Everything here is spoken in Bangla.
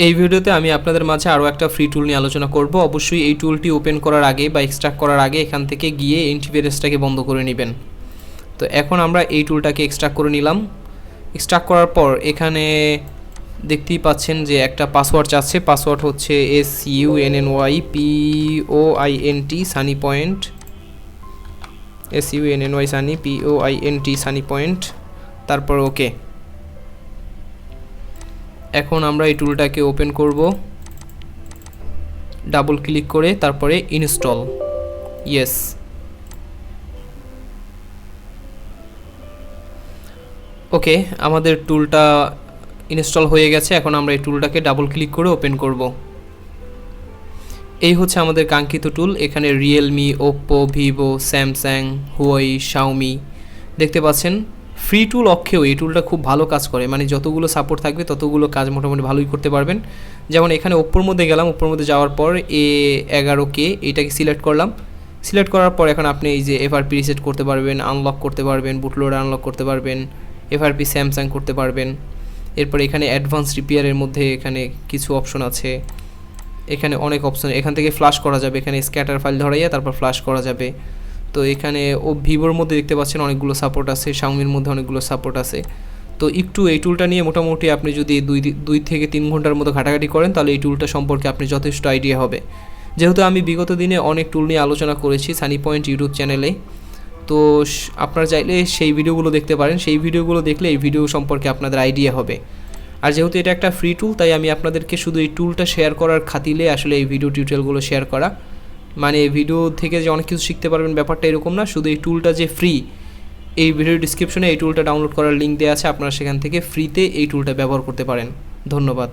এই ভিডিওতে আমি আপনাদের মাঝে আরও একটা ফ্রি টুল নিয়ে আলোচনা করব। অবশ্যই এই টুলটি ওপেন করার আগে বা এক্সট্রাক্ট করার আগে এখান থেকে গিয়ে অ্যান্টিভাইরাসটাকে বন্ধ করে নেবেন। তো এখন আমরা এই টুলটাকে এক্সট্রাক্ট করে নিলাম। এক্সট্রাক্ট করার পর এখানে দেখতেই পাচ্ছেন যে একটা পাসওয়ার্ড চাচ্ছে। পাসওয়ার্ড হচ্ছে SUNNYPOINT sunnypoint SUNNY sunny POINT sunnypoint, তারপর ওকে। এখন আমরা এই টুলটাকে ওপেন করব ডাবল ক্লিক করে, তারপরে ইনস্টল, ইয়েস। ওকে, আমাদের টুলটা ইনস্টল হয়ে গেছে। এখন আমরা এই টুলটাকে ডাবল ক্লিক করে ওপেন করব। এই হচ্ছে আমাদের কাঙ্ক্ষিত টুল। এখানে Realme, Oppo, Vivo, Samsung, Huawei, Xiaomi দেখতে পাচ্ছেন। ফ্রি টুল অক্ষেও এই টুলটা খুব ভালো কাজ করে, মানে যতগুলো সাপোর্ট থাকবে ততগুলো কাজ মোটামুটি ভালোই করতে পারবেন। যেমন এখানে ওপ্পোর মধ্যে গেলাম, ওপ্পোর মধ্যে যাওয়ার পর A11K এইটাকে সিলেক্ট করলাম। সিলেক্ট করার পর এখন আপনি এই যে FRP রিসেট করতে পারবেন, আনলক করতে পারবেন, বুটলোডার আনলক করতে পারবেন, FRP স্যামসাং করতে পারবেন। এরপর এখানে অ্যাডভান্স রিপেয়ারের মধ্যে এখানে কিছু অপশন আছে, এখানে অনেক অপশন। এখান থেকে ফ্ল্যাশ করা যাবে, এখানে স্ক্যাটার ফাইল ধরাইয়া তারপর ফ্ল্যাশ করা যাবে। তো এখানে ভিভোর মধ্যে দেখতে পাচ্ছেন অনেকগুলো সাপোর্ট আছে, শাওমির মধ্যে অনেকগুলো সাপোর্ট আছে। তো একটু এই টুলটা নিয়ে মোটামুটি আপনি যদি 2 থেকে 3 ঘন্টার মতো ঘাটাঘাটি করেন তাহলে এই টুলটা সম্পর্কে আপনি যথেষ্ট আইডিয়া হবে। যেহেতু আমি বিগত দিনে অনেক টুল নিয়ে আলোচনা করেছি সানি পয়েন্ট ইউটিউব চ্যানেলে, তো আপনারা চাইলে সেই ভিডিওগুলো দেখতে পারেন। সেই ভিডিওগুলো দেখলে এই ভিডিও সম্পর্কে আপনাদের আইডিয়া হবে। আর যেহেতু এটা একটা ফ্রি টুল, তাই আমি আপনাদেরকে শুধু এই টুলটা শেয়ার করার খাতিরে আসলে এই ভিডিও টিউটোরিয়ালগুলো শেয়ার করা। মানে এই ভিডিও থেকে যে অনেক কিছু শিখতে পারবেন ব্যাপারটা এরকম না, শুধু এই টুলটা যে ফ্রি, এই ভিডিও ডিসক্রিপশনে এই টুলটা ডাউনলোড করার লিঙ্ক দেওয়া আছে, আপনারা সেখান থেকে ফ্রিতে এই টুলটা ব্যবহার করতে পারেন। ধন্যবাদ।